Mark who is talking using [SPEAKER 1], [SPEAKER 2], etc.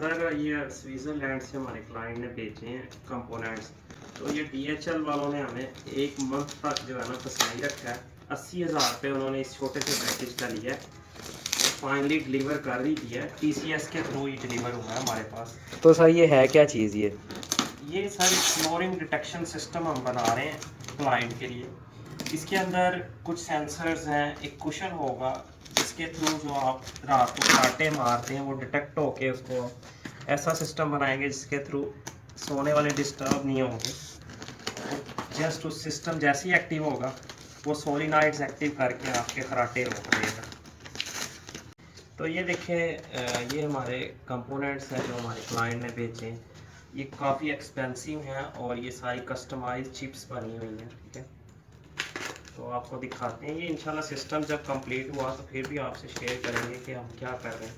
[SPEAKER 1] Sir ये Switzerland से हमारे क्लाइंट ने भेजे हैं कंपोनेंट्स। तो ये DHL वालों ने हमें 1 मंथ तक जो है ना फंसाई रखा है। 80,000 रुपये उन्होंने इस छोटे से पैकेज का लिया है। फाइनली डिलीवर कर ही दिया है, TCS के थ्रू ही डिलीवर हुआ है हमारे पास।
[SPEAKER 2] तो सर ये है क्या चीज़
[SPEAKER 1] ये सर फ्लोरिंग डिटेक्शन सिस्टम हम बना रहे हैं क्लाइंट के लिए। इसके अंदर कुछ सेंसर्स हैं, एक कुशन होगा जिसके थ्रू जो आप रात को कांटे मारते हैं वो डिटेक्ट होके उसको ऐसा सिस्टम बनाएंगे जिसके थ्रू सोने वाले डिस्टर्ब नहीं होंगे। जस्ट उस सिस्टम जैसे ही एक्टिव होगा वो सोलिनॉइड्स एक्टिव करके आपके खराटे रोक देगा। तो ये देखें, ये हमारे कंपोनेंट्स हैं जो हमारे क्लाइंट ने भेजे हैं। ये काफ़ी एक्सपेंसिव हैं और ये सारी कस्टमाइज चिप्स बनी हुई हैं, ठीक है। तो आपको दिखाते हैं ये इंशाल्लाह सिस्टम जब कंप्लीट हुआ तो फिर भी आपसे शेयर करेंगे कि हम क्या कर रहे हैं।